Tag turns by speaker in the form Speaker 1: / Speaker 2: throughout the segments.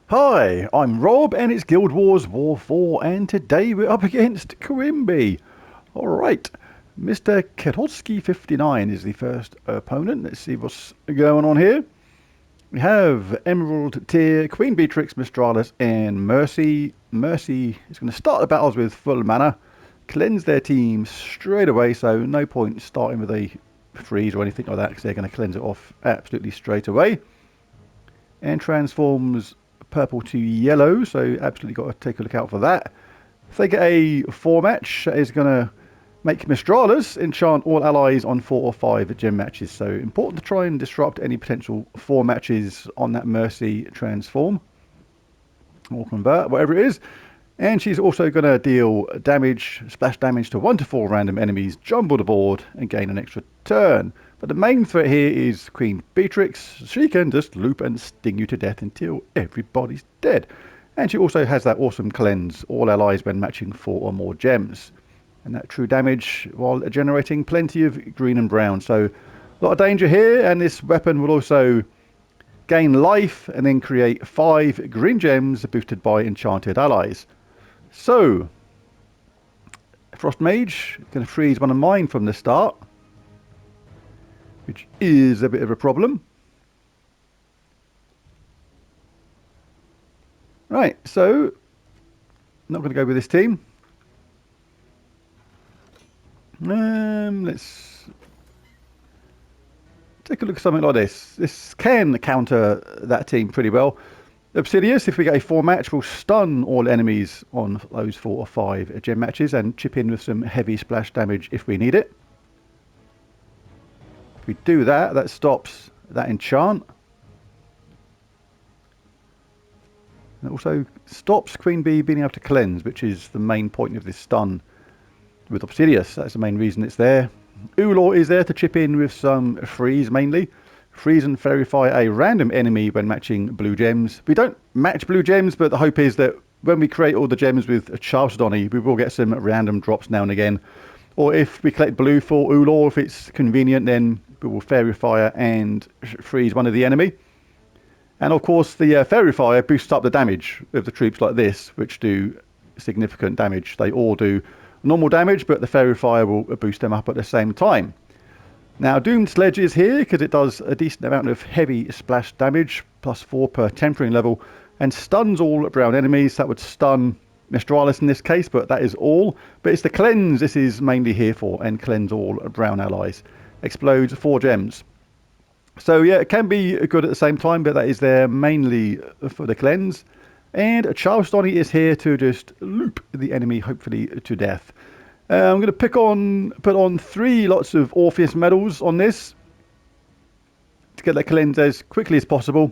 Speaker 1: Hi, I'm Rob and it's Guild Wars War 4 and today we're up against Quimby. Alright, Mr. Ketolsky 59 is the first opponent. Let's see what's going on here. We have Emerald, Tyr, Queen Beatrix, Mistralis and Mercy. Mercy is going to start the battles with full mana, cleanse their team straight away, so no point starting with a freeze or anything like that because they're going to cleanse it off absolutely straight away. And transforms purple to yellow, so absolutely got to take a look out for that. If they get a 4 match, that is going to make Mistralis enchant all allies on 4 or 5 gem matches, so important to try and disrupt any potential 4 matches on that Mercy transform or convert, whatever it is. And she's also going to deal damage, splash damage to 1 to 4 random enemies, jumble the board and gain an extra turn. But the main threat here is Queen Beatrix. She can just loop and sting you to death until everybody's dead. And she also has that awesome cleanse, all allies when matching 4 or more gems. And that true damage while generating plenty of green and brown. So a lot of danger here, and this weapon will also gain life and then create 5 green gems boosted by enchanted allies. So, Frost Mage, going to freeze one of mine from the start, which is a bit of a problem. Right, so, not going to go with this team. Let's take a look at something like this. This can counter that team pretty well. Obsidious, if we get a 4 match, will stun all enemies on those 4 or 5 gem matches and chip in with some heavy splash damage if we need it. If we do that, that stops that enchant. And it also stops Queen Bee being able to cleanse, which is the main point of this stun with Obsidious. That's the main reason it's there. Ulor is there to chip in with some freeze mainly. Freeze and verify a random enemy when matching blue gems. We don't match blue gems, but the hope is that when we create all the gems with Chalcedony, we will get some random drops now and again. Or if we collect blue for Ulor, if it's convenient, then we will Fairy Fire and freeze one of the enemy. And of course, the Fairy Fire boosts up the damage of the troops like this, which do significant damage. They all do normal damage, but the Fairy Fire will boost them up at the same time. Now, Doomed Sledge is here because it does a decent amount of heavy splash damage, +4 per tempering level, and stuns all brown enemies. That would stun Mistralis in this case, but that is all. But it's the cleanse this is mainly here for, and cleanse all brown allies. Explodes 4 gems. So yeah, it can be good at the same time, but that is there mainly for the cleanse. And Chalcedony is here to just loop the enemy, hopefully, to death. I'm going to put on 3 lots of Orpheus medals on this to get that cleanse as quickly as possible.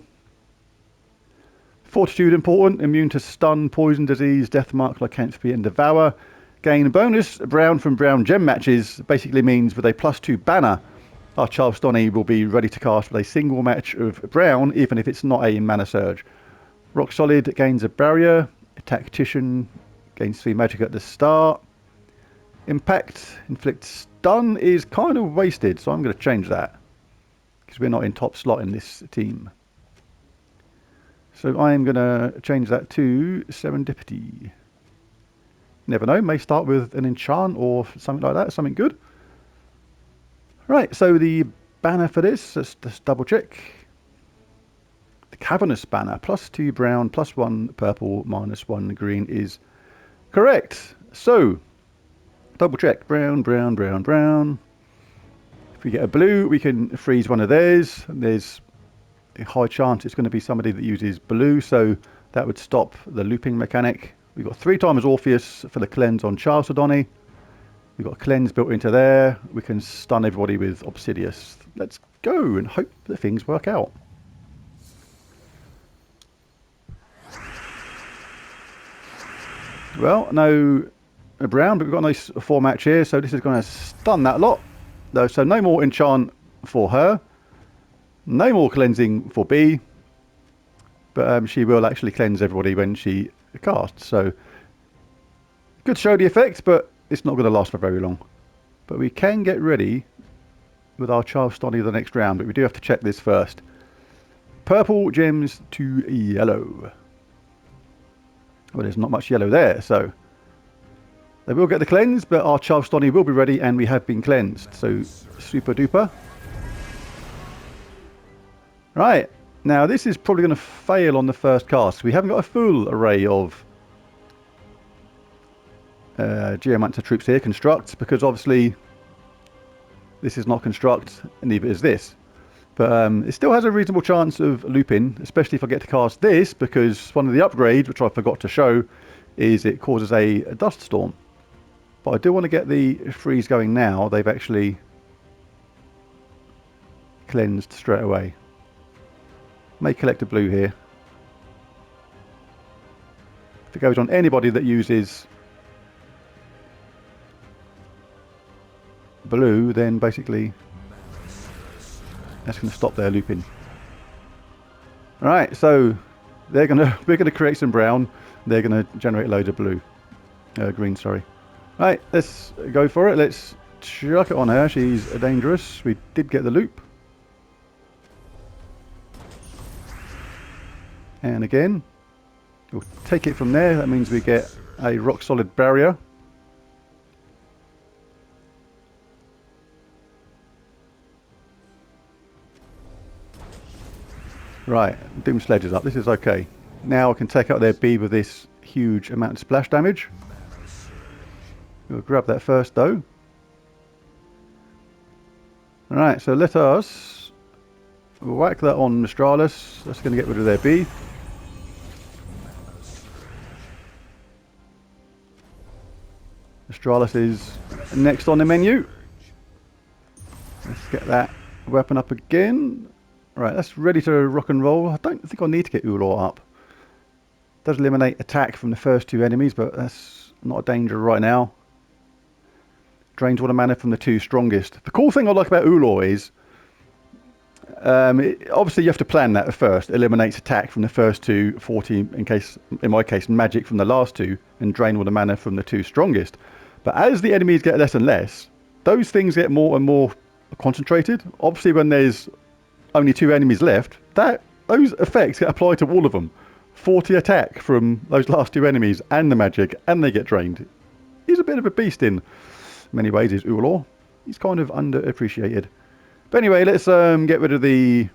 Speaker 1: Fortitude important, immune to stun, poison, disease, death mark, lycanthropy and devour. Gain bonus brown from brown gem matches. Basically means with a +2 banner, our Chalcedony will be ready to cast with a single match of brown, even if it's not a mana surge. Rock Solid gains a barrier. Tactician gains 3 magic at the start. Impact, inflict stun is kind of wasted, so I'm going to change that because we're not in top slot in this team. So I am going to change that to Serendipity. Never know, may start with an enchant or something like that, something good. Right, so the banner for this, let's just double check. The Cavernous banner, +2 brown, +1 purple, -1 green is correct. So, double check, brown, brown, brown, brown. If we get a blue, we can freeze one of theirs. There's a high chance it's going to be somebody that uses blue, so that would stop the looping mechanic. We've got 3 times Orpheus for the cleanse on Chalcedony. We've got a cleanse built into there. We can stun everybody with Obsidious. Let's go and hope that things work out. Well, no brown, but we've got a nice 4 match here, so this is going to stun that lot. So no more enchant for her. No more cleansing for B. But she will actually cleanse everybody when she casts. So good to show the effect, but it's not going to last for very long. But we can get ready with our Charlestoni the next round, but we do have to check this first. Purple gems to yellow. Well, there's not much yellow there, so they will get the cleanse, but our Charlestoni will be ready, and we have been cleansed, so super duper. Right, now this is probably going to fail on the first cast. We haven't got a full array of Geomancer troops here, construct, because obviously this is not construct, and neither is this. But it still has a reasonable chance of looping, especially if I get to cast this, because one of the upgrades, which I forgot to show, is it causes a dust storm. But I do want to get the freeze going now. They've actually cleansed straight away. May collect a blue here. If it goes on anybody that uses blue, then basically that's going to stop their looping. Alright, so we're gonna create some brown. They're going to generate loads of blue. Green, sorry. Right, let's go for it. Let's chuck it on her. She's dangerous. We did get the loop. And again, we'll take it from there. That means we get a rock solid barrier. Right, Doom Sledge is up. This is okay. Now I can take out their B with this huge amount of splash damage. We'll grab that first though. Alright, so let us whack that on Mistralis. That's going to get rid of their B. Mistralis is next on the menu. Let's get that weapon up again. Right, that's ready to rock and roll. I don't think I need to get Ulor up. It does eliminate attack from the first two enemies, but that's not a danger right now. Drains all the mana from the two strongest. The cool thing I like about Ulor is, obviously you have to plan that at first. Eliminates attack from the first two, 40 in my case, magic from the last two, and drain all the mana from the two strongest. But as the enemies get less and less, those things get more and more concentrated. Obviously when there's only two enemies left, those effects get applied to all of them. 40 attack from those last two enemies and the magic, and they get drained. He's a bit of a beast in many ways, is Ulor. He's kind of underappreciated. But anyway, let's get rid of the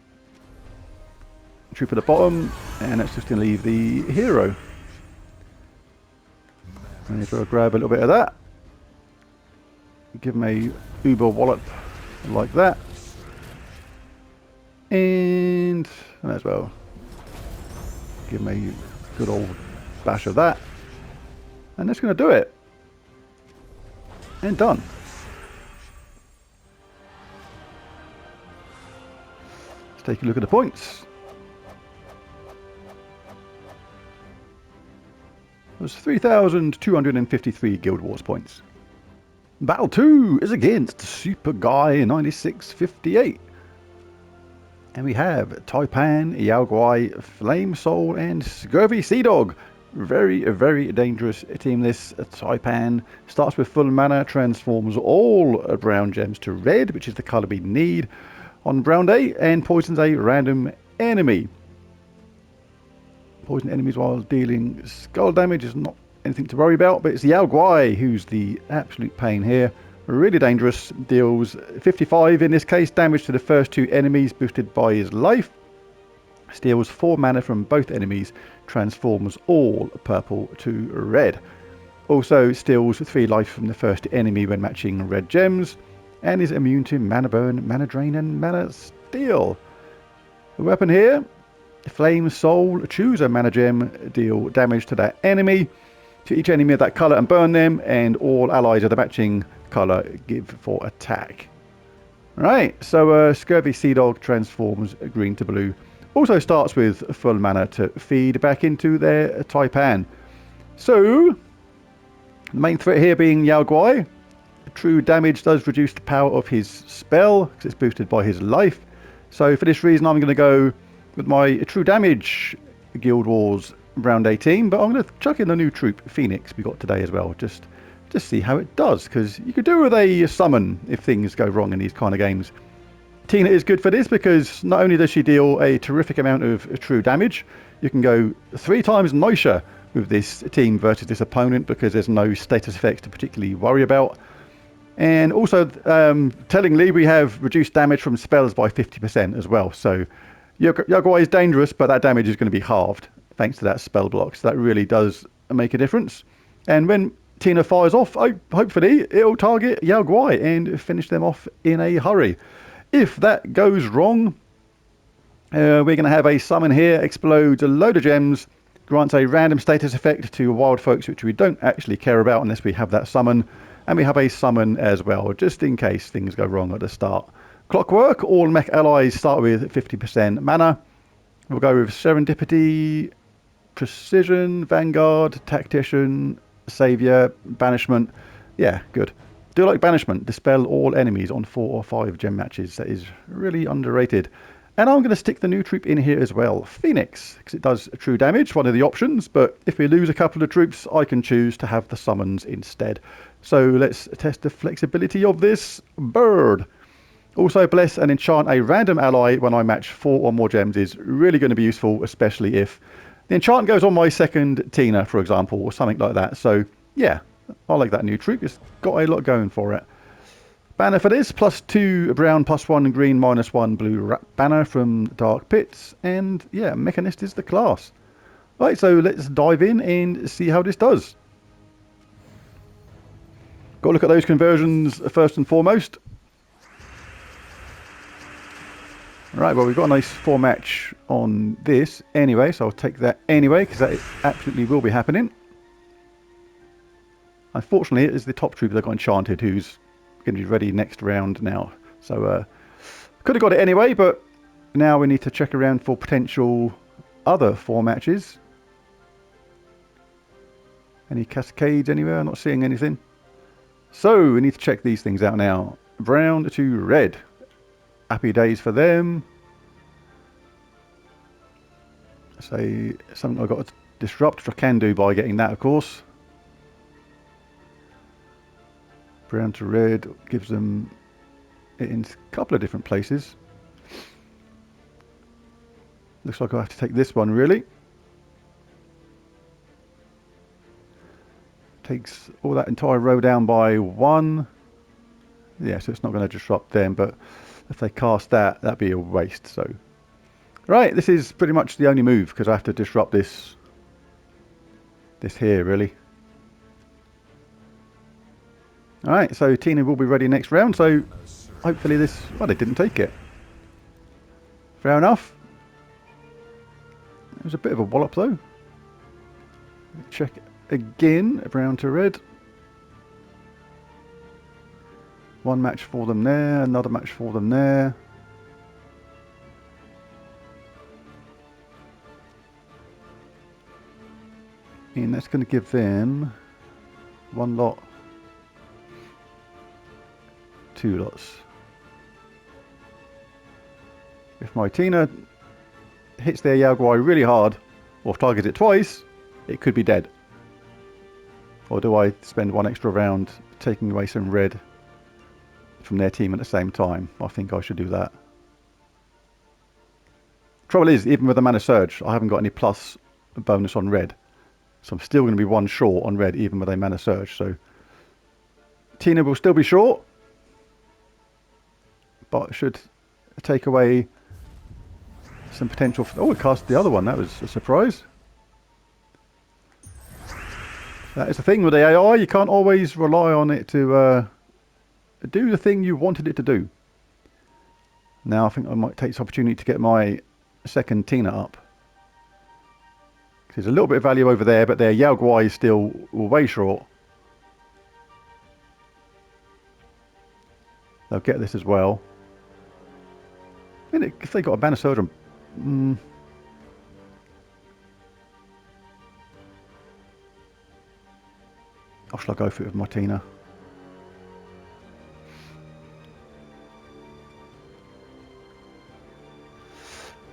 Speaker 1: troop at the bottom, and let's just going to leave the hero. And if I grab a little bit of that, give him a uber wallop like that. And I may as well give him a good old bash of that. And that's going to do it. And done. Let's take a look at the points. There's 3,253 Guild Wars points. Battle 2 is against Super Guy 9658. And we have Taipan, Yao Guai, Flame Soul, and Scurvy Sea Dog. Very, very dangerous team this. Taipan starts with full mana, transforms all brown gems to red, which is the colour we need on brown day, and poisons a random enemy. Poison enemies while dealing skull damage is not anything to worry about, but it's Yao Guai who's the absolute pain here. Really dangerous, deals 55 in this case damage to the first two enemies boosted by his life. Steals 4 mana from both enemies, transforms all purple to red. Also steals 3 life from the first enemy when matching red gems, and is immune to mana burn, mana drain, and mana steal. The weapon here, Flame Soul, choose a mana gem, deal damage to that enemy, to each enemy of that colour and burn them, and all allies of the matching colour give for attack. Right, so Scurvy Sea Dog transforms green to blue. Also starts with full mana to feed back into their Taipan. So, the main threat here being Yao Guai. True damage does reduce the power of his spell, because it's boosted by his life. So for this reason I'm going to go with my true damage Guild Wars round 18, but I'm going to chuck in the new troop, Phoenix, we got today as well, just see how it does, because you could do with a summon if things go wrong in these kind of games. Tina is good for this because not only does she deal a terrific amount of true damage, you can go 3 times nicer with this team versus this opponent because there's no status effects to particularly worry about. And also, tellingly, we have reduced damage from spells by 50% as well. So Yaguai is dangerous, but that damage is going to be halved thanks to that spell block. So that really does make a difference. And when Tina fires off, hopefully it'll target Yaguai and finish them off in a hurry. If that goes wrong, we're going to have a summon here, explodes a load of gems, grants a random status effect to wild folks, which we don't actually care about unless we have that summon. And we have a summon as well, just in case things go wrong at the start. Clockwork, all mech allies start with 50% mana. We'll go with Serendipity, Precision, Vanguard, Tactician, Savior, Banishment. Yeah, good. Do like Banishment. Dispel all enemies on 4 or 5 gem matches. That is really underrated. And I'm going to stick the new troop in here as well. Phoenix, because it does true damage, one of the options. But if we lose a couple of troops, I can choose to have the summons instead. So let's test the flexibility of this bird. Also, bless and enchant a random ally when I match 4 or more gems is really going to be useful, especially if the enchant goes on my second Tina, for example, or something like that. So, yeah, I like that new troop. It's got a lot going for it. Banner for this, +2 brown, +1 green, -1 blue banner from Dark Pits. And, yeah, Mechanist is the class. Right, so let's dive in and see how this does. Got to look at those conversions first and foremost. Right, well, we've got a nice 4 match on this anyway, so I'll take that anyway, because that absolutely will be happening. Unfortunately, it is the top trooper that got enchanted who's going to be ready next round now. So, could have got it anyway, but now we need to check around for potential other 4 matches. Any cascades anywhere? I'm not seeing anything. So, we need to check these things out now. Brown to red. Happy days for them. Say something I've got to disrupt, which I can do by getting that, of course. Brown to red gives them it in a couple of different places. Looks like I have to take this one, really. Takes all that entire row down by 1. Yeah, so it's not going to disrupt them, but if they cast that, that'd be a waste. So, right, this is pretty much the only move because I have to disrupt this here, really. All right, so Tina will be ready next round. So, hopefully this. Well, they didn't take it. Fair enough. It was a bit of a wallop, though. Check again, brown to red. 1 match for them there, another match for them there. And that's going to give them 1 lot, 2 lots. If my Tina hits their Yaguai really hard, or targets it twice, it could be dead. Or do I spend 1 extra round taking away some red from their team at the same time? I think I should do that. Trouble is, even with the mana surge, I haven't got any plus bonus on red. So I'm still going to be 1 short on red, even with a mana surge. So Tina will still be short, but should take away some potential. Oh, it cast the other one. That was a surprise. That is the thing with the AI. You can't always rely on it to do the thing you wanted it to do. Now I think I might take this opportunity to get my second Tina up. There's a little bit of value over there, but their Yaguai is still way short. They'll get this as well. I mean, if they got a banner surge on... Or shall I go for it with my Tina?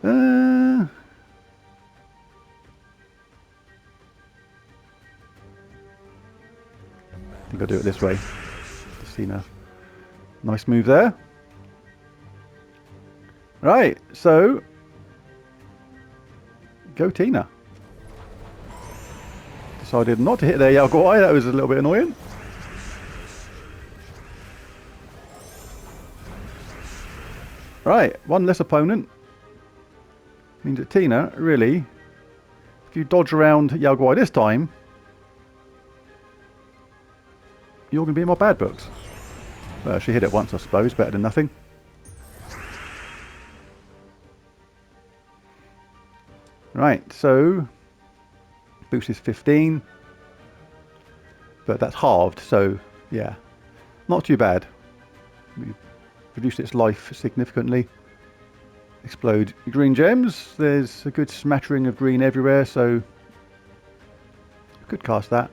Speaker 1: I think I'll do it this way. Tina. Nice move there. Right, so go Tina. Decided not to hit their Yaguai, that was a little bit annoying. Right, one less opponent. Means that Tina, really, if you dodge around Yaguai this time, you're going to be in my bad books. Well, she hit it once, I suppose, better than nothing. Right, so boost is 15, but that's halved, so yeah, not too bad. We reduced its life significantly. Explode green gems. There's a good smattering of green everywhere, so could cast that.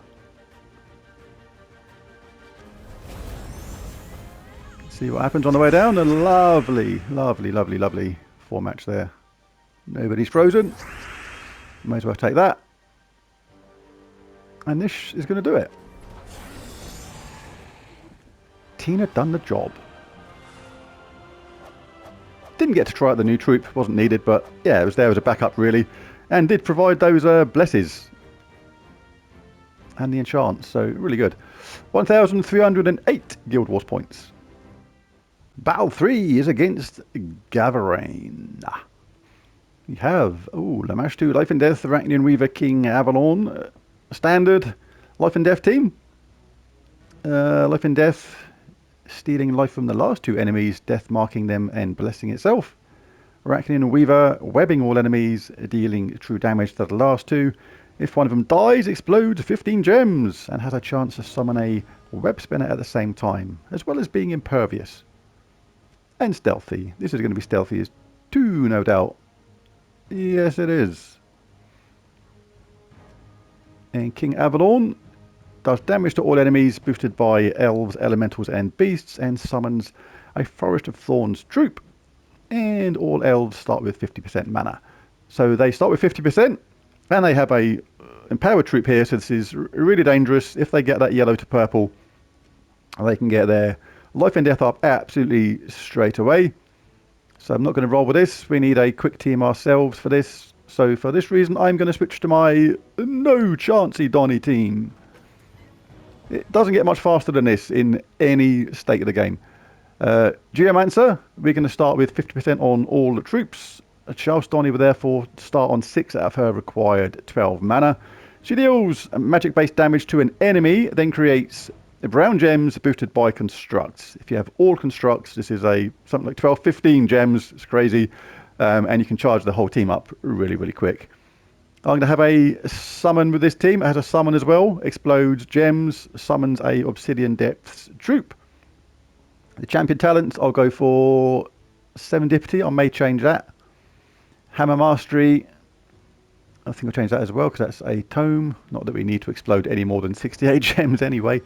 Speaker 1: See what happens on the way down. A lovely, lovely, lovely, lovely 4-match there. Nobody's frozen. May as well take that. And this is going to do it. Tina done the job. Didn't get to try out the new troop, wasn't needed, but yeah, it was there as a backup really. And did provide those blesses. And the enchants, so really good. 1,308 Guild Wars points. Battle 3 is against Gavarain. We have, Lamash 2, Life and Death, Arachnian Weaver, King Avalon. Standard Life and Death team. Life and Death, stealing life from the last 2 enemies, death marking them and blessing itself. Arachnian Weaver, webbing all enemies, dealing true damage to the last 2. If one of them dies, explodes 15 gems and has a chance to summon a web spinner at the same time, as well as being impervious. And stealthy. This is going to be stealthy as 2, no doubt. Yes, it is. And King Avalon does damage to all enemies, boosted by elves, elementals, and beasts, and summons a Forest of Thorns troop. And all elves start with 50% mana. So they start with 50%, and they have a empowered troop here, so this is really dangerous. If they get that yellow to purple, they can get their life and death up absolutely straight away. So I'm not going to roll with this. We need a quick team ourselves for this. So for this reason, I'm going to switch to my no chancey Donny team. It doesn't get much faster than this in any state of the game. Geomancer, we're going to start with 50% on all the troops. Charles Donny will therefore start on 6 out of her required 12 mana. She deals magic-based damage to an enemy, then creates brown gems boosted by constructs. If you have all constructs, this is something like 12, 15 gems. It's crazy. And you can charge the whole team up really, really quick. I'm going to have a summon with this team. It has a summon as well. Explodes gems, summons a Obsidian Depths troop. The champion talents, I'll go for Serendipity. I may change that. Hammer Mastery, I think I'll change that as well because that's a tome. Not that we need to explode any more than 68 gems anyway.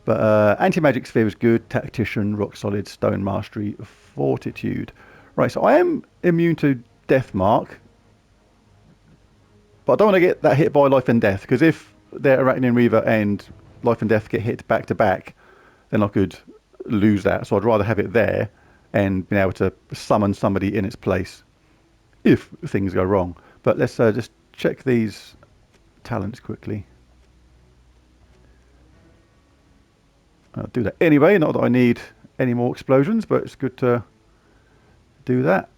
Speaker 1: But Anti-Magic Sphere is good. Tactician, Rock Solid, Stone Mastery, Fortitude. Right, so I am immune to Death Mark. But I don't want to get that hit by Life and Death, because if their Arachnian Weaver and Life and Death get hit back to back, then I could lose that. So I'd rather have it there and be able to summon somebody in its place if things go wrong. But let's just check these talents quickly. I'll do that anyway, not that I need any more explosions, but it's good to do that.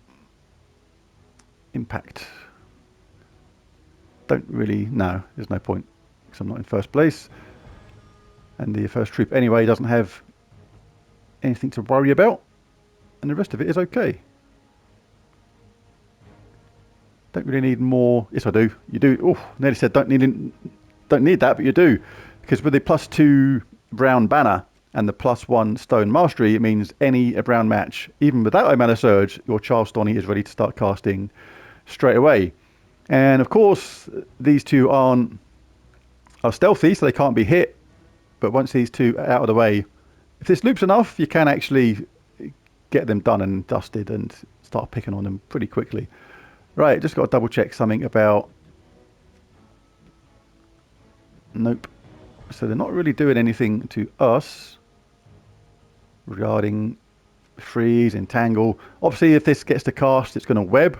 Speaker 1: Impact. Don't really, no, there's no point because I'm not in first place. And the first troop anyway doesn't have anything to worry about. And the rest of it is okay. Don't really need more. Yes, I do. You do. Oh, nearly said don't need that, but you do. Because with the +2 brown banner and the +1 stone mastery, it means any brown match, even without a mana surge, your Charles Donny is ready to start casting straight away. And of course, these two are stealthy, so they can't be hit. But once these two are out of the way, if this loops enough, you can actually get them done and dusted and start picking on them pretty quickly. Right, just got to double check something about... Nope. So they're not really doing anything to us regarding freeze, entangle. Obviously, if this gets to cast, it's going to web.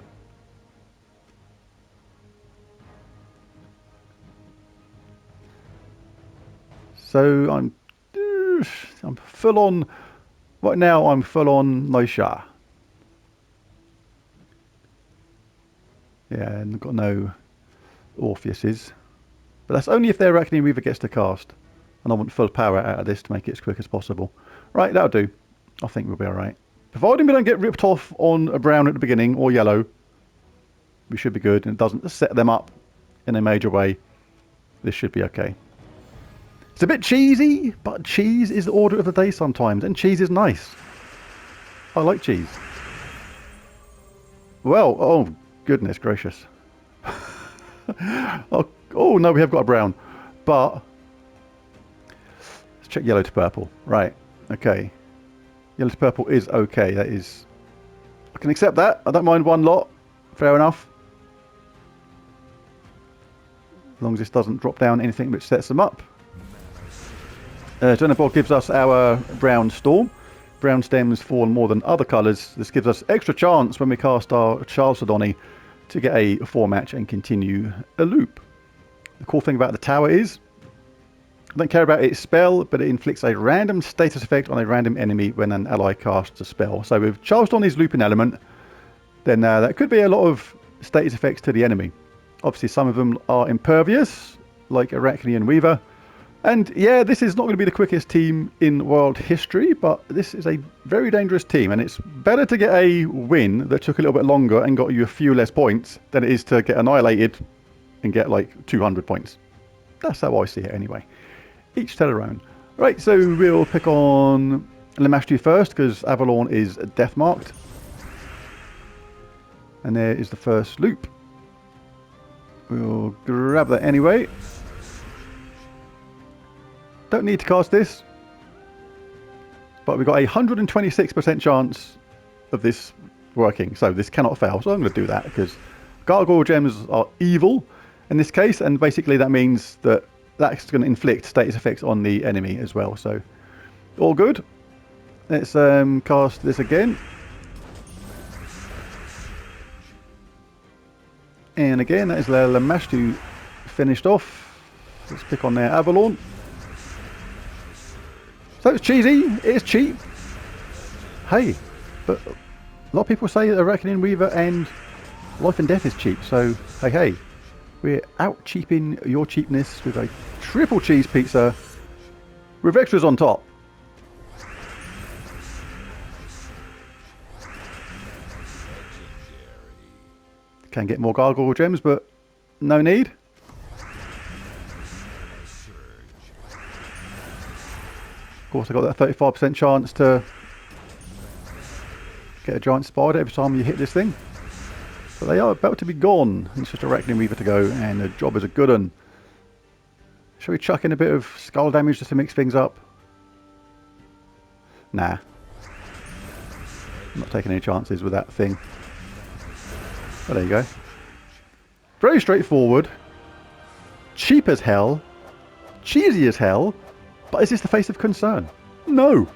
Speaker 1: So I'm full on. Right now, I'm full on Noisha. Yeah, and I've got no Orpheuses. But that's only if their Arachne Reaver gets to cast. And I want full power out of this to make it as quick as possible. Right, that'll do. I think we'll be alright. Providing we don't get ripped off on a brown at the beginning, or yellow, we should be good. And it doesn't set them up in a major way. This should be okay. It's a bit cheesy, but cheese is the order of the day sometimes. And cheese is nice. I like cheese. Well, oh, goodness gracious. Oh, no, we have got a brown. But let's check yellow to purple. Right, okay. Yellow to purple is okay. That is... I can accept that. I don't mind one lot. Fair enough. As long as this doesn't drop down anything which sets them up. Genabog gives us our brown storm. Brown stems fall more than other colours. This gives us extra chance when we cast our Chalcedony to get a 4-match and continue a loop. The cool thing about the tower is, I don't care about its spell, but it inflicts a random status effect on a random enemy when an ally casts a spell. So with Chalcedony's looping element, then that could be a lot of status effects to the enemy. Obviously some of them are impervious, like Arachne and Weaver. And yeah, this is not going to be the quickest team in world history, but this is a very dangerous team. And it's better to get a win that took a little bit longer and got you a few less points than it is to get annihilated and get like 200 points. That's how I see it anyway. Each to their own. Right, so we'll pick on Lamashtu first because Avalon is death marked. And there is the first loop. We'll grab that anyway. Don't need to cast this, but we've got a 126% chance of this working, so this cannot fail. So I'm going to do that because Gargoyle Gems are evil in this case, and basically that means that that's going to inflict status effects on the enemy as well. So all good. Let's cast this again, and again that is the Lamashtu finished off. Let's pick on their Avalon. So it's cheesy, it's cheap. Hey, but a lot of people say that Arachne Weaver and Life and Death is cheap. So, hey, we're out cheaping your cheapness with a triple cheese pizza with extras on top. Can get more Gargoyle Gems, but no need. Of course, I got that 35% chance to get a giant spider every time you hit this thing. But they are about to be gone. It's just a Arachne Weaver to go, and the job is a good one. Shall we chuck in a bit of skull damage just to mix things up? Nah. I'm not taking any chances with that thing. But there you go. Very straightforward. Cheap as hell. Cheesy as hell. But is this the face of concern? No.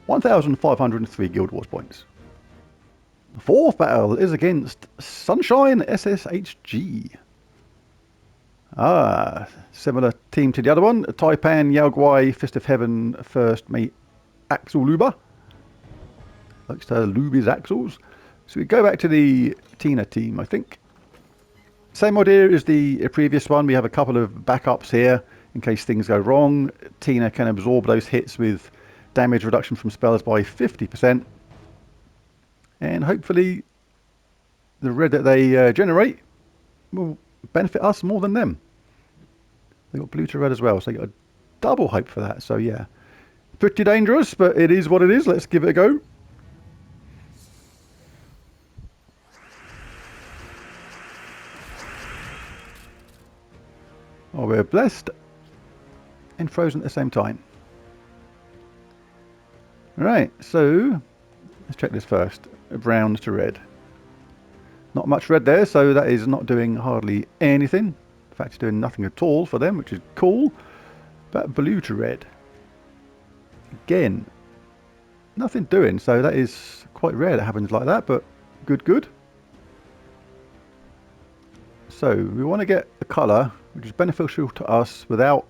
Speaker 1: 1,503 Guild Wars points. The fourth battle is against Sunshine SSHG. Ah, similar team to the other one. Taipan, Yaoguai, Fist of Heaven, First Mate, Axel Luba. Likes to lube his axles. So we go back to the Tina team, I think. Same idea as the previous one. We have a couple of backups here in case things go wrong. Tina can absorb those hits with damage reduction from spells by 50%. And hopefully the red that they generate will benefit us more than them. They got blue to red as well, so you got a double hope for that. So yeah, pretty dangerous, but it is what it is. Let's give it a go. Oh, we're blessed and frozen at the same time. Right, so let's check this first. Brown to red. Not much red there, so that is not doing hardly anything. In fact, it's doing nothing at all for them, which is cool. But blue to red. Again, nothing doing, so that is quite rare that happens like that, but good. So we want to get a colour which is beneficial to us without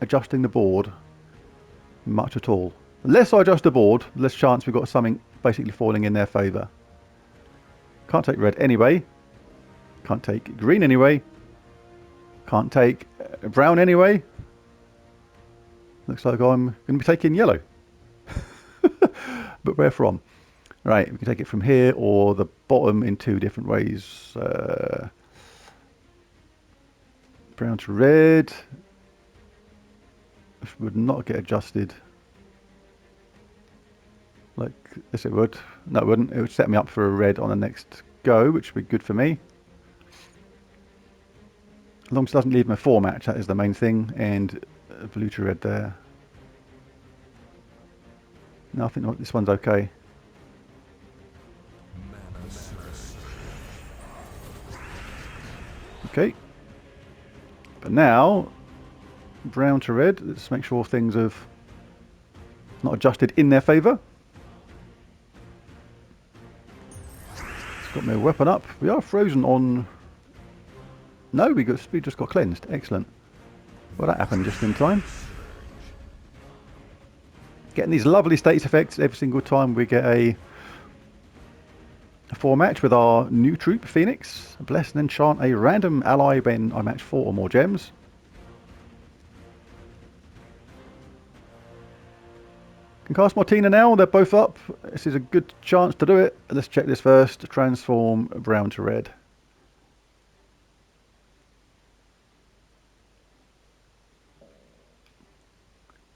Speaker 1: adjusting the board much at all. The less I adjust the board, the less chance we've got something basically falling in their favour. Can't take red anyway. Can't take green anyway. Can't take brown anyway. Looks like I'm going to be taking yellow. But where from? Right, we can take it from here or the bottom in two different ways. Brown to red. This would not get adjusted like this it would. No, it wouldn't. It would set me up for a red on the next go, which would be good for me. As long as it doesn't leave my 4 match, that is the main thing. And blue to red there. No, I think this one's okay. Okay. But now, brown to red. Let's make sure things have not adjusted in their favour. It's got my weapon up. We are frozen on... No, we just got cleansed. Excellent. Well, that happened just in time. Getting these lovely status effects every single time we get a 4 match with our new troop, Phoenix. Bless and enchant a random ally when I match 4 or more gems. Can cast Martina now, they're both up. This is a good chance to do it. Let's check this first. Transform brown to red.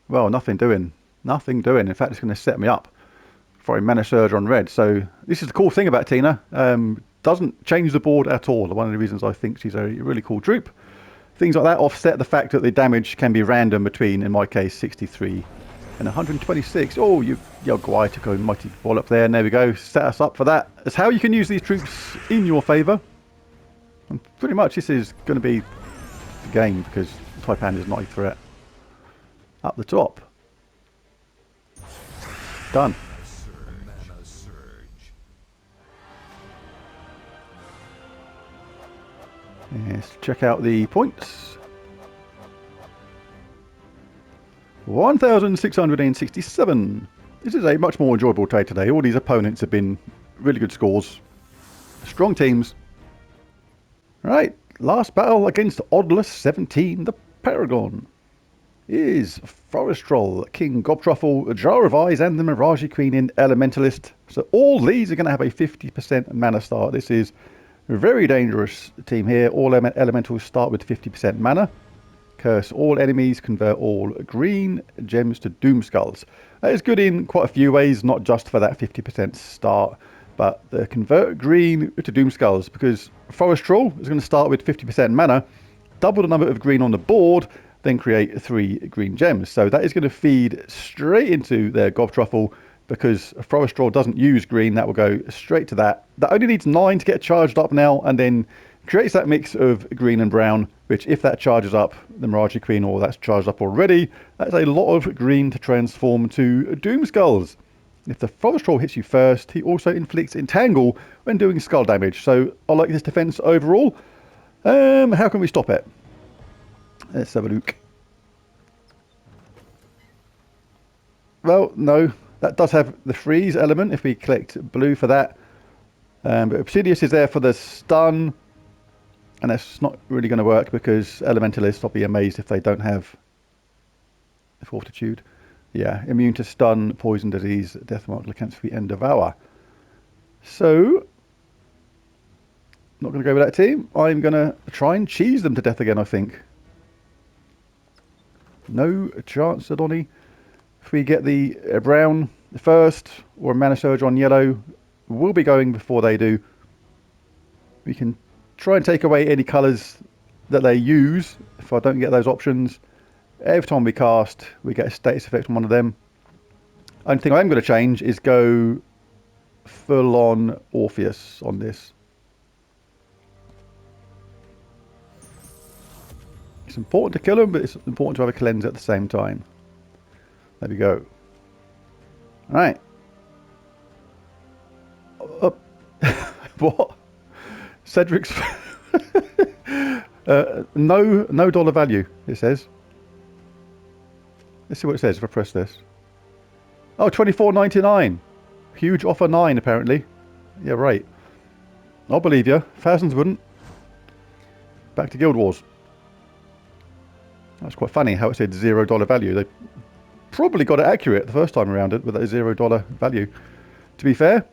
Speaker 1: Well, nothing doing. Nothing doing. In fact, it's going to set me up for a mana surge on red. So this is the cool thing about Tina. Doesn't change the board at all. One of the reasons I think she's a really cool troop. Things like that offset the fact that the damage can be random between, in my case, 63 and 126. Oh, you Guai took a mighty ball up there, and there we go. Set us up for that. That's how you can use these troops in your favour. And pretty much this is going to be the game because Taipan is not a threat. Up the top. Done. Yes, check out the points. 1,667. This is a much more enjoyable day today. All these opponents have been really good scores. Strong teams. Right, last battle against Oddless 17, the Paragon. Is Forest Troll, King Gobtruffle, Jar of Eyes, and the Mirage Queen in Elementalist. So all these are going to have a 50% mana start. This is a very dangerous team here. All elementals start with 50% mana. Curse all enemies, convert all green gems to Doom Skulls. That is good in quite a few ways, not just for that 50% start, but the convert green to Doom Skulls, because Forest Troll is going to start with 50% mana, double the number of green on the board, then create 3 green gems. So that is going to feed straight into their Gobtruffle, because a Forest Troll doesn't use green. That will go straight to that. That only needs 9 to get charged up now, and then creates that mix of green and brown, which if that charges up the Mirage Queen, or that's charged up already, that's a lot of green to transform to Doom Skulls. If the Forest Troll hits you first, he also inflicts Entangle when doing skull damage. So I like this defense overall. How can we stop it? Let's have a look. Well, no. That does have the freeze element if we collect blue for that. But Obsidious is there for the stun. And that's not really going to work because Elementalists, I'll be amazed if they don't have Fortitude. Yeah, immune to stun, poison, disease, death mark, lycanthropy, and devour. So, not going to go with that team. I'm going to try and cheese them to death again, I think. No chance, Adoni. If we get the brown first, or a mana surge on yellow, we'll be going before they do. We can try and take away any colours that they use if I don't get those options. Every time we cast, we get a status effect on one of them. Only thing I am going to change is go full on Orpheus on this. It's important to kill them, but it's important to have a cleanse at the same time. There we go. Right. What? Cedric's... no dollar value, it says. Let's see what it says if I press this. Oh, $24.99. Huge offer 9, apparently. Yeah, right. I'll believe you. Thousands wouldn't. Back to Guild Wars. That's quite funny how it said $0 value. They probably got it accurate the first time around it with that $0 value. To be fair.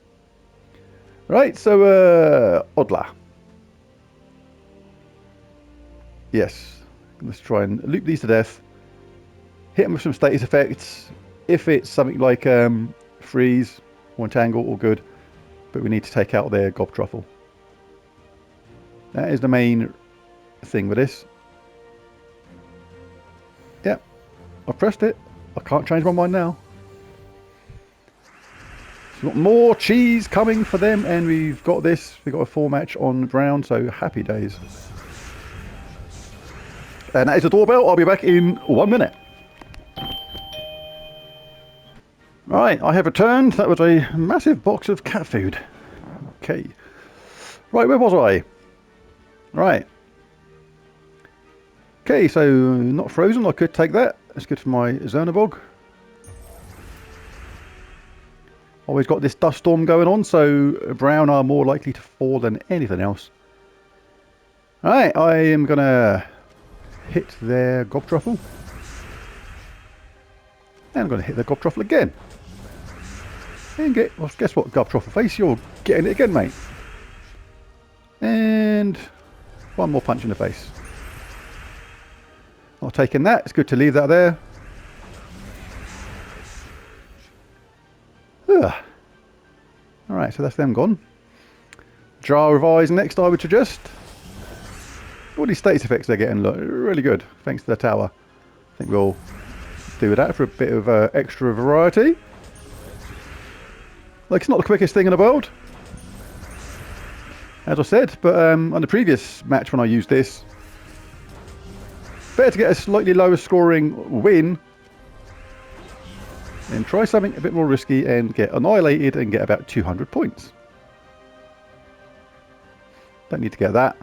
Speaker 1: Right, so Odla. Yes. Let's try and loop these to death. Hit them with some status effects. If it's something like freeze or entangle, all good. But we need to take out their gob truffle. That is the main thing with this. Yep, I've pressed it. I can't change my mind now. So we've got more cheese coming for them, and we've got this. We've got a 4-match on Brown, so happy days. And that is the doorbell. I'll be back in 1 minute. Right, I have returned. That was a massive box of cat food. Okay. Right, where was I? Right. Okay, so not frozen. I could take that. That's good for my Zernabog. Always got this dust storm going on, so Brown are more likely to fall than anything else. Alright, I am going to hit their gob truffle. And I'm going to hit their gob truffle again. And get, well, guess what, gob truffle face? You're getting it again, mate. And one more punch in the face. Not taking that. It's good to leave that there. Alright, so that's them gone. Jar of eyes next, I would suggest. All these status effects they're getting look really good, thanks to the tower. I think we'll do that for a bit of extra variety. Like, it's not the quickest thing in the world, as I said, but on the previous match when I used this, better to get a slightly lower scoring win than try something a bit more risky and get annihilated and get about 200 points. Don't need to get that.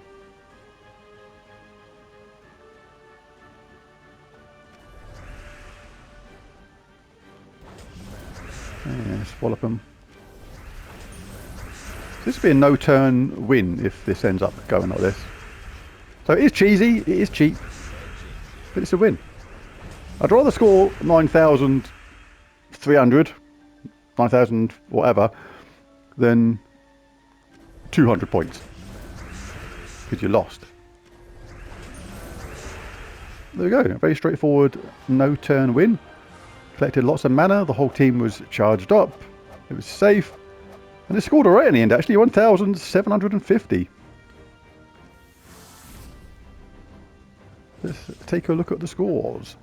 Speaker 1: Yeah, swallop them. This would be a no-turn win if this ends up going like this. So it is cheesy, it is cheap, but it's a win. I'd rather score 9,300, 9,000 whatever, than 200 points. Because you lost. There we go, a very straightforward no-turn win. Collected lots of mana, the whole team was charged up, it was safe. And it scored alright in the end, actually, 1,750. Let's take a look at the scores.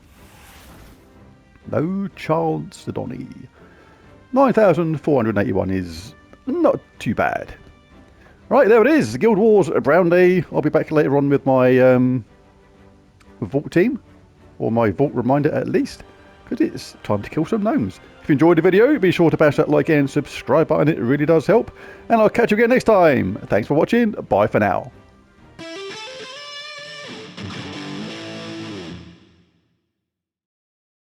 Speaker 1: No chance, Donny. 9,481 is not too bad. Right, there it is. Guild Wars Brown Day. I'll be back later on with my Vault team. Or my Vault reminder at least. Because it's time to kill some gnomes. If you enjoyed the video, be sure to bash that like and subscribe button. It really does help. And I'll catch you again next time. Thanks for watching. Bye for now.